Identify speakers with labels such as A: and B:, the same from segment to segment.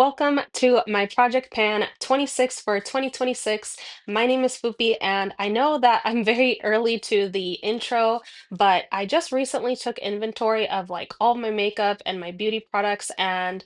A: Welcome to my Project Pan 26 for 2026. My name is Fupi, and I know that I'm very early to the intro, but I just recently took inventory of like all my makeup and my beauty products, and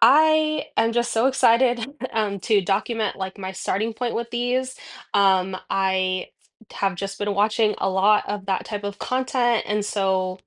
A: I am just so excited to document like my starting point with these. I have just been watching a lot of that type of content, and so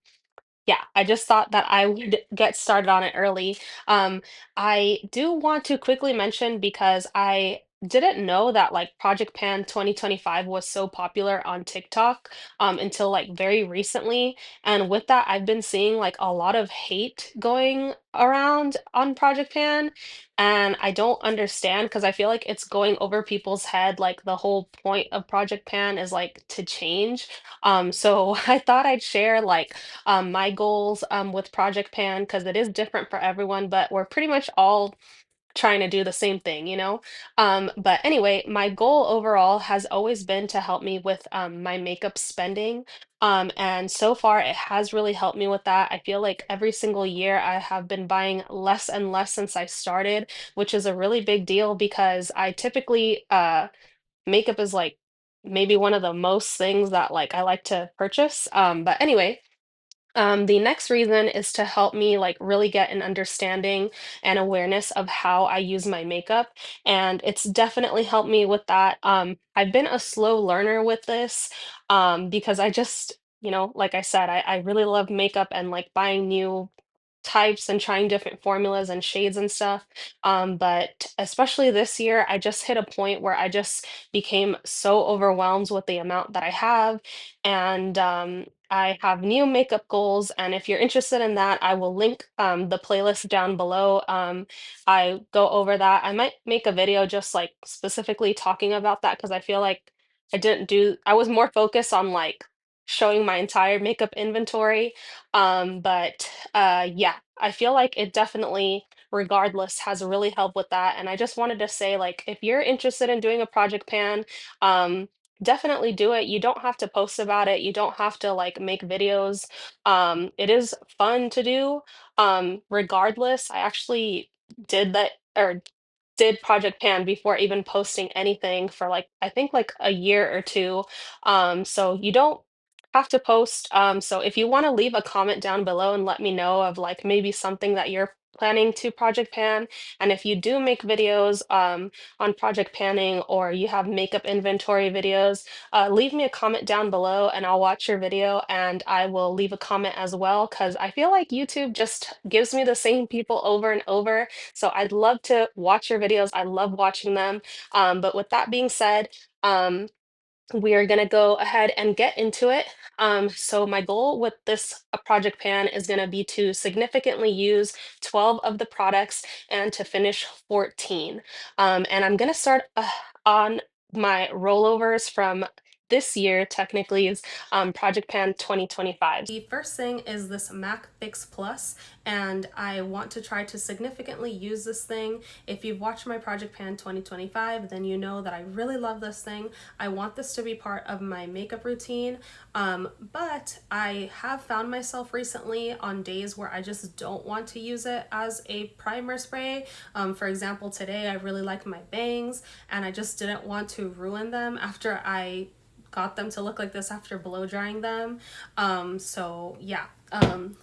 A: yeah, I just thought that I would get started on it early. I do want to quickly mention because I didn't know that like Project Pan 2025 was so popular on TikTok until like very recently. And with that, I've been seeing like a lot of hate going around on Project Pan. And I don't understand because I feel like it's going over people's head. Like the whole point of Project Pan is like to change. So I thought I'd share like my goals with Project Pan because it is different for everyone, but we're pretty much all trying to do the same thing, you know? But anyway, my goal overall has always been to help me with my makeup spending. And so far, it has really helped me with that. I feel like every single year I have been buying less and less since I started, which is a really big deal because I typically, makeup is like maybe one of the most things that like I like to purchase. But anyway, the next reason is to help me like really get an understanding and awareness of how I use my makeup. And it's definitely helped me with that. I've been a slow learner with this because I just, like I said, I really love makeup and like buying new types and trying different formulas and shades and stuff. But especially this year, I just hit a point where I just became so overwhelmed with the amount that I have. And I have new makeup goals. And if you're interested in that, I will link the playlist down below. I go over that. I might make a video just like specifically talking about that because I feel like I was more focused on like showing my entire makeup inventory. But yeah, I feel like it definitely, regardless, has really helped with that. And I just wanted to say, like, if you're interested in doing a project pan, definitely do it. You don't have to post about it. You don't have to like make videos. It is fun to do. Regardless, I actually did that or did Project Pan before even posting anything for like I think like a year or two. So you don't have to post. So if you want to leave a comment down below and let me know of like maybe something that you're planning to Project Pan, and if you do make videos on Project Panning or you have makeup inventory videos, leave me a comment down below and I'll watch your video and I will leave a comment as well because I feel like YouTube just gives me the same people over and over, so I'd love to watch your videos. I love watching them. But with that being said, we are going to go ahead and get into it. So my goal with this project pan is going to be to significantly use 12 of the products and to finish 14. And I'm going to start on my rollovers from this year, technically, is Project Pan 2025. The first thing is this MAC Fix Plus, and I want to try to significantly use this thing. If you've watched my Project Pan 2025, then you know that I really love this thing. I want this to be part of my makeup routine, but I have found myself recently on days where I just don't want to use it as a primer spray. For example, today I really like my bangs and I just didn't want to ruin them after I got them to look like this after blow drying them. So yeah,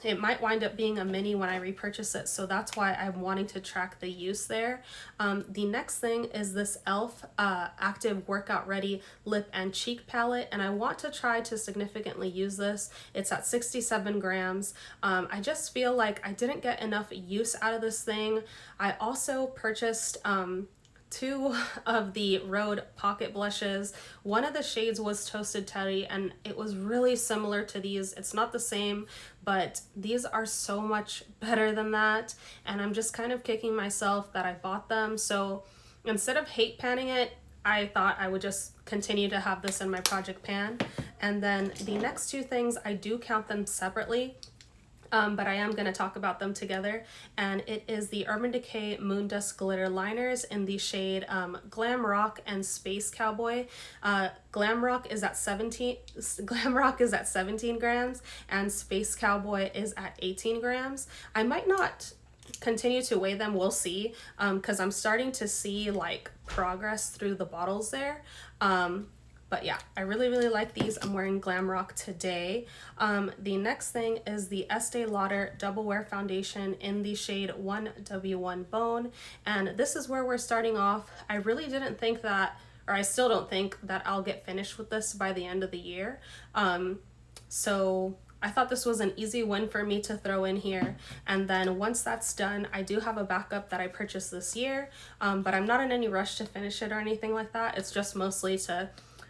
A: it might wind up being a mini when I repurchase it, so that's why I'm wanting to track the use there. The next thing is this e.l.f. Active Workout Ready Lip and Cheek Palette, and I want to try to significantly use this. It's at 67 grams. I just feel like I didn't get enough use out of this thing. I also purchased two of the Rhode pocket blushes. One of the shades was Toasted Teddy and it was really similar to these. It's not the same, but these are so much better than that. And I'm just kind of kicking myself that I bought them. So instead of hate panning it, I thought I would just continue to have this in my project pan. And then the next two things, I do count them separately. But I am going to talk about them together. And it is the Urban Decay Moon Dust Glitter Liners in the shade Glam Rock and Space Cowboy. Glam Rock is at 17 grams and Space Cowboy is at 18 grams. I might not continue to weigh them, we'll see, because I'm starting to see like progress through the bottles there. But yeah, I really, really like these. I'm wearing Glam Rock today. The next thing is the Estee Lauder Double Wear Foundation in the shade 1W1 Bone. And this is where we're starting off. I really didn't think that, or I still don't think that I'll get finished with this by the end of the year. So I thought this was an easy win for me to throw in here. And then once that's done, I do have a backup that I purchased this year, but I'm not in any rush to finish it or anything like that. It's just mostly to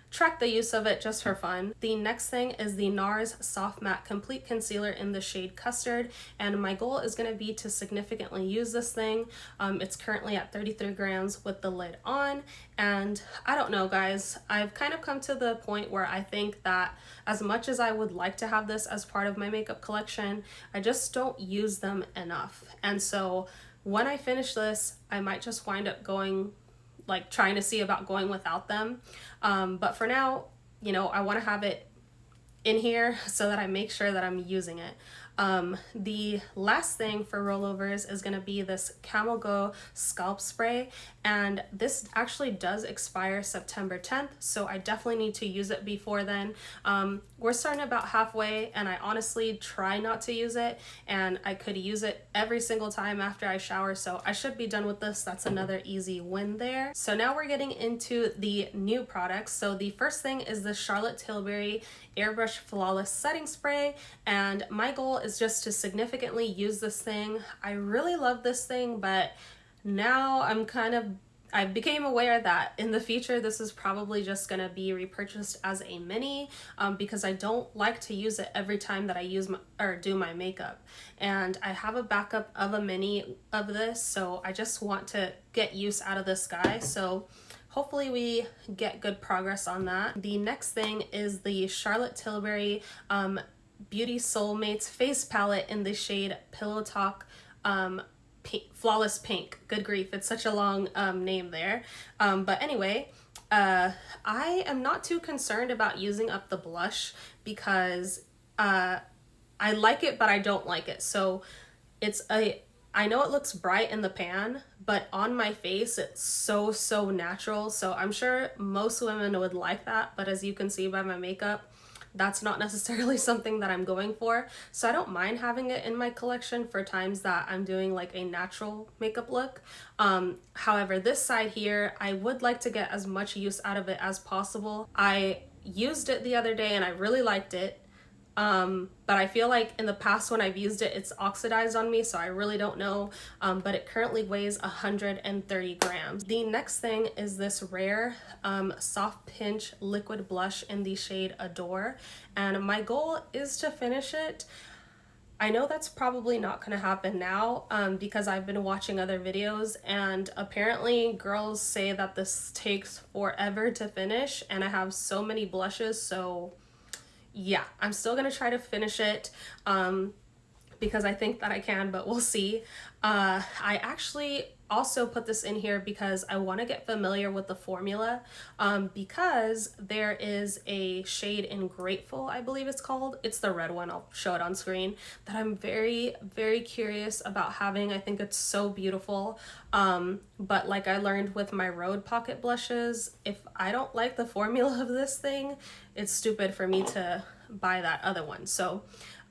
A: track the use of it just for fun. The next thing is the NARS Soft Matte Complete Concealer in the shade Custard, and my goal is going to be to significantly use this thing. It's currently at 33 grams with the lid on, and I don't know guys, I've kind of come to the point where I think that as much as I would like to have this as part of my makeup collection, I just don't use them enough. And so when I finish this, I might just wind up going like trying to see about going without them. But for now, you know, I want to have it in here so that I make sure that I'm using it. The last thing for rollovers is going to be this Camel Go scalp spray, and this actually does expire September 10th, so I definitely need to use it before then. We're starting about halfway, and I honestly try not to use it, and I could use it every single time after I shower, so I should be done with this. That's another easy win there. So now we're getting into the new products. So the first thing is the Charlotte Tilbury Airbrush Flawless Setting Spray, and my goal is just to significantly use this thing. I really love this thing, but now I became aware that in the future this is probably just going to be repurchased as a mini, because I don't like to use it every time that I use my, or do my makeup. And I have a backup of a mini of this, so I just want to get use out of this guy. So hopefully we get good progress on that. The next thing is the Charlotte Tilbury Beauty Soulmates face palette in the shade Pillow Talk Flawless Pink. Good grief, it's such a long name there. But anyway, I am not too concerned about using up the blush because I like it, but I don't like it. So I know it looks bright in the pan, but on my face it's so natural. So I'm sure most women would like that, but as you can see by my makeup, that's not necessarily something that I'm going for. So I don't mind having it in my collection for times that I'm doing like a natural makeup look. However, this side here, I would like to get as much use out of it as possible. I used it the other day and I really liked it. But I feel like in the past when I've used it, it's oxidized on me, so I really don't know. But it currently weighs 130 grams. The next thing is this Rare Soft Pinch Liquid Blush in the shade Adore, and my goal is to finish it. I know that's probably not going to happen now, because I've been watching other videos, and apparently girls say that this takes forever to finish, and I have so many blushes, so yeah, I'm still gonna try to finish it, because I think that I can, but we'll see. I actually also put this in here because I want to get familiar with the formula, because there is a shade in Grateful, I believe it's called. It's the red one, I'll show it on screen, that I'm very curious about having. I think it's so beautiful. But like I learned with my Rhode Pocket blushes, if I don't like the formula of this thing, it's stupid for me to buy that other one. So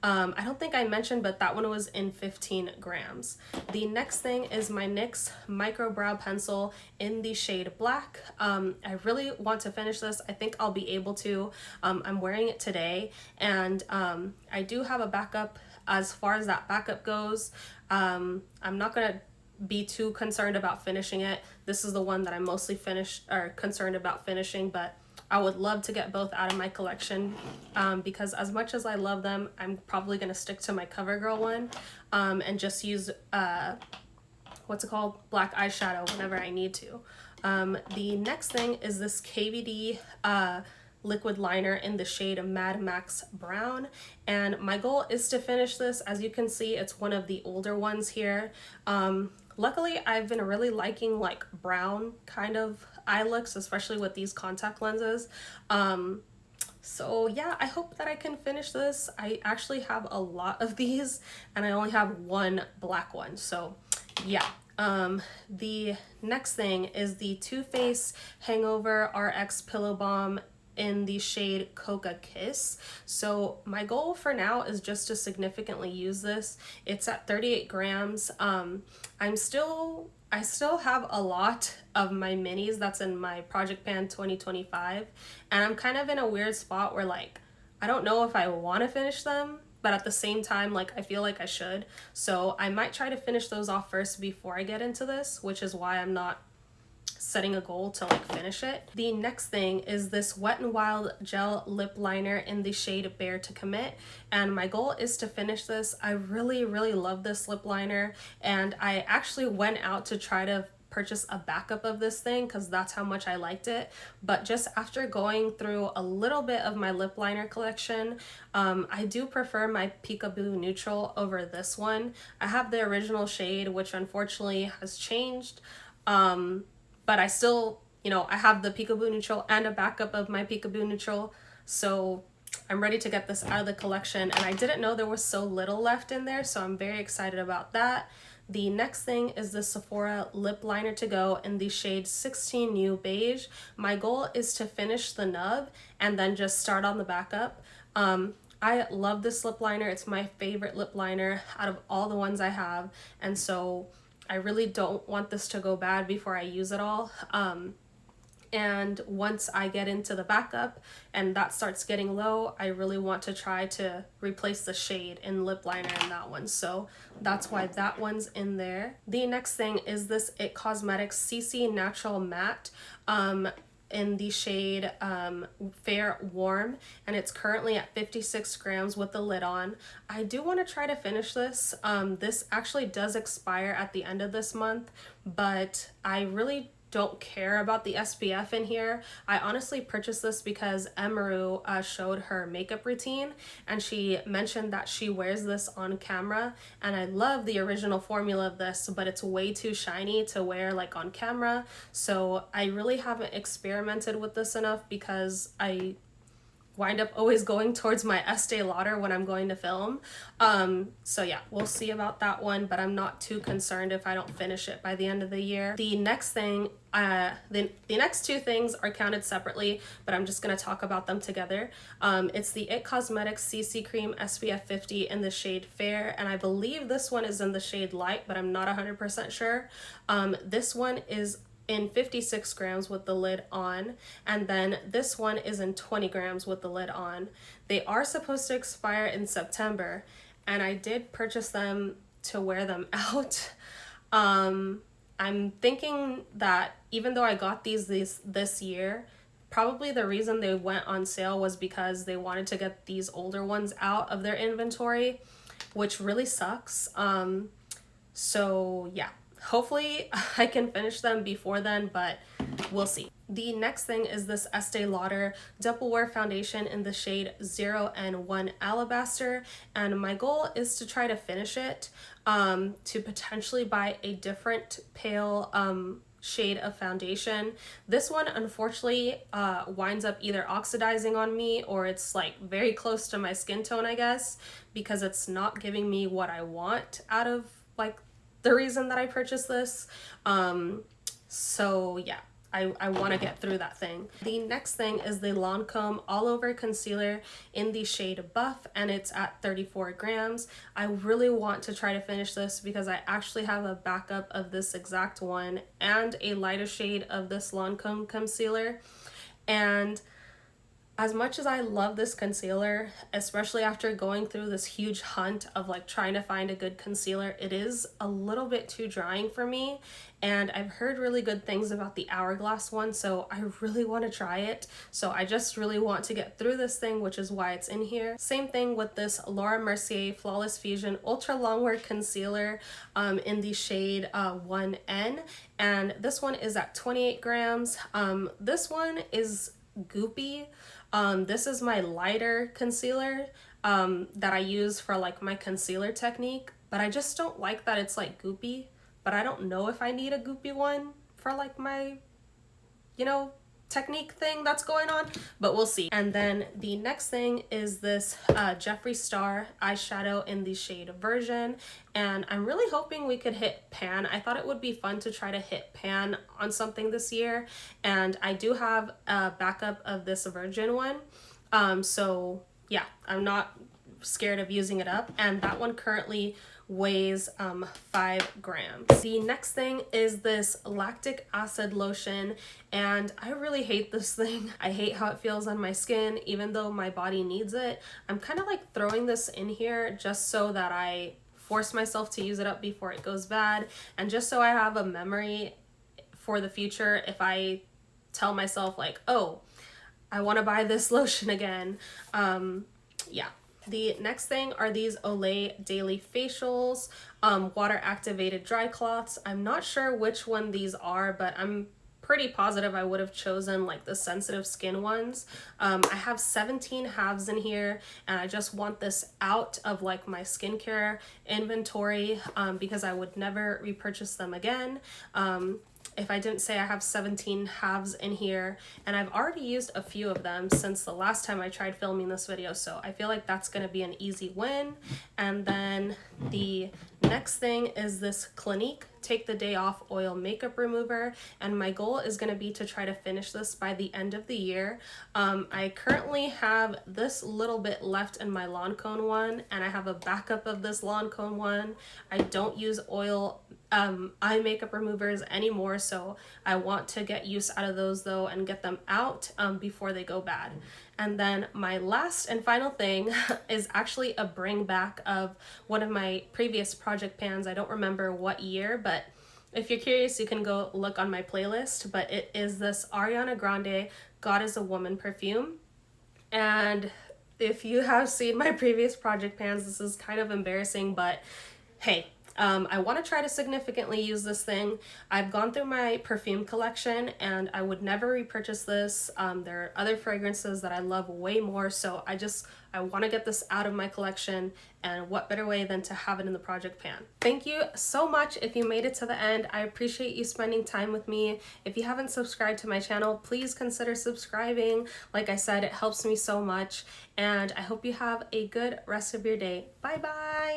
A: I don't think I mentioned, but that one was in 15 grams. The next thing is my NYX Micro Brow Pencil in the shade Black. I really want to finish this. I think I'll be able to. I'm wearing it today, and I do have a backup as far as that backup goes. I'm not gonna be too concerned about finishing it. This is the one that I'm mostly concerned about finishing, but I would love to get both out of my collection, because as much as I love them, I'm probably going to stick to my CoverGirl one, and just use, what's it called? Black eyeshadow whenever I need to. The next thing is this KVD liquid liner in the shade Mad Max Brown, and my goal is to finish this. As you can see, it's one of the older ones here. Luckily, I've been really liking like brown kind of eye looks, especially with these contact lenses. So yeah, I hope that I can finish this. I actually have a lot of these and I only have one black one. So yeah. The next thing is the Too Faced Hangover RX Pillow Balm in the shade Coca Kiss. So my goal for now is just to significantly use this. It's at 38 grams. I still have a lot of my minis that's in my Project Pan 2025, and I'm kind of in a weird spot where like I don't know if I want to finish them, but at the same time like I feel like I should. So I might try to finish those off first before I get into this, which is why I'm not setting a goal to like finish it. The next thing is this Wet n Wild gel lip liner in the shade Bare to Commit, and my goal is to finish this. I really love this lip liner, and I actually went out to try to purchase a backup of this thing because that's how much I liked it. But just after going through a little bit of my lip liner collection, I do prefer my Peekaboo Neutral over this one. I have the original shade, which unfortunately has changed. But I still, I have the Peekaboo Neutral and a backup of my Peekaboo Neutral. So I'm ready to get this out of the collection. And I didn't know there was so little left in there, so I'm very excited about that. The next thing is the Sephora lip liner to go in the shade 16 New Beige. My goal is to finish the nub and then just start on the backup. I love this lip liner. It's my favorite lip liner out of all the ones I have. And so I really don't want this to go bad before I use it all. And once I get into the backup and that starts getting low, I really want to try to replace the shade in lip liner in that one. So that's why that one's in there. The next thing is this It Cosmetics CC Natural Matte. In the shade Fair Warm, and it's currently at 56 grams with the lid on. I do want to try to finish this. This actually does expire at the end of this month, but I really don't care about the SPF in here. I honestly purchased this because Emaru showed her makeup routine and she mentioned that she wears this on camera, and I love the original formula of this, but it's way too shiny to wear like on camera. So I really haven't experimented with this enough because I wind up always going towards my Estee Lauder when I'm going to film. So yeah, we'll see about that one, but I'm not too concerned if I don't finish it by the end of the year. The next thing, the next two things are counted separately, but I'm just gonna talk about them together. It's the It Cosmetics CC Cream SPF 50 in the shade Fair, and I believe this one is in the shade Light, but I'm not 100% sure. This one is in 56 grams with the lid on, and then this one is in 20 grams with the lid on. They are supposed to expire in September, and I did purchase them to wear them out. I'm thinking that even though I got these this year, probably the reason they went on sale was because they wanted to get these older ones out of their inventory, which really sucks. So yeah, hopefully I can finish them before then, but we'll see. The next thing is this Estee Lauder Double Wear Foundation in the shade 0 and 1 Alabaster, and my goal is to try to finish it, to potentially buy a different pale shade of foundation. This one unfortunately winds up either oxidizing on me or it's like very close to my skin tone, I guess, because it's not giving me what I want out of like the reason that I purchased this. So yeah, I want to get through that thing. The next thing is the Lancome All Over Concealer in the shade Buff, and it's at 34 grams. I really want to try to finish this because I actually have a backup of this exact one and a lighter shade of this Lancome concealer. And as much as I love this concealer, especially after going through this huge hunt of like trying to find a good concealer, it is a little bit too drying for me. And I've heard really good things about the Hourglass one, so I really want to try it. So I just really want to get through this thing, which is why it's in here. Same thing with this Laura Mercier Flawless Fusion Ultra Longwear Concealer in the shade 1N. And this one is at 28 grams. This one is goopy. This is my lighter concealer that I use for like my concealer technique, but I just don't like that it's like goopy, but I don't know if I need a goopy one for like my, technique thing that's going on, but we'll see. And then the next thing is this Jeffree Star eyeshadow in the shade Version, and I'm really hoping we could hit pan. I thought it would be fun to try to hit pan on something this year, and I do have a backup of this Virgin one, so yeah, I'm not scared of using it up, and that one currently weighs 5 grams. The next thing is this lactic acid lotion, and I really hate this thing. I hate how it feels on my skin, even though my body needs it. I'm kind of like throwing this in here just so that I force myself to use it up before it goes bad, and just so I have a memory for the future if I tell myself like, oh, I want to buy this lotion again. Yeah. The next thing are these Olay Daily Facials, water activated dry cloths. I'm not sure which one these are, but I'm pretty positive I would have chosen like the sensitive skin ones. I have 17 halves in here, and I just want this out of like my skincare inventory because I would never repurchase them again. If I didn't say I have 17 halves in here, and I've already used a few of them since the last time I tried filming this video, so I feel like that's going to be an easy win. And then the next thing is this Clinique Take the Day Off Oil Makeup Remover, and my goal is going to be to try to finish this by the end of the year. I currently have this little bit left in my Lancome one, and I have a backup of this Lancome one. I don't use oil eye makeup removers anymore, so I want to get use out of those though and get them out before they go bad. And then my last and final thing is actually a bring back of one of my previous project pans. I don't remember what year, but if you're curious, you can go look on my playlist. But it is this Ariana Grande God is a Woman perfume. And if you have seen my previous project pans, this is kind of embarrassing, but hey, I want to try to significantly use this thing. I've gone through my perfume collection and I would never repurchase this. There are other fragrances that I love way more, so I want to get this out of my collection, and what better way than to have it in the project pan. Thank you so much if you made it to the end. I appreciate you spending time with me. If you haven't subscribed to my channel, please consider subscribing. Like I said, it helps me so much, and I hope you have a good rest of your day. Bye bye!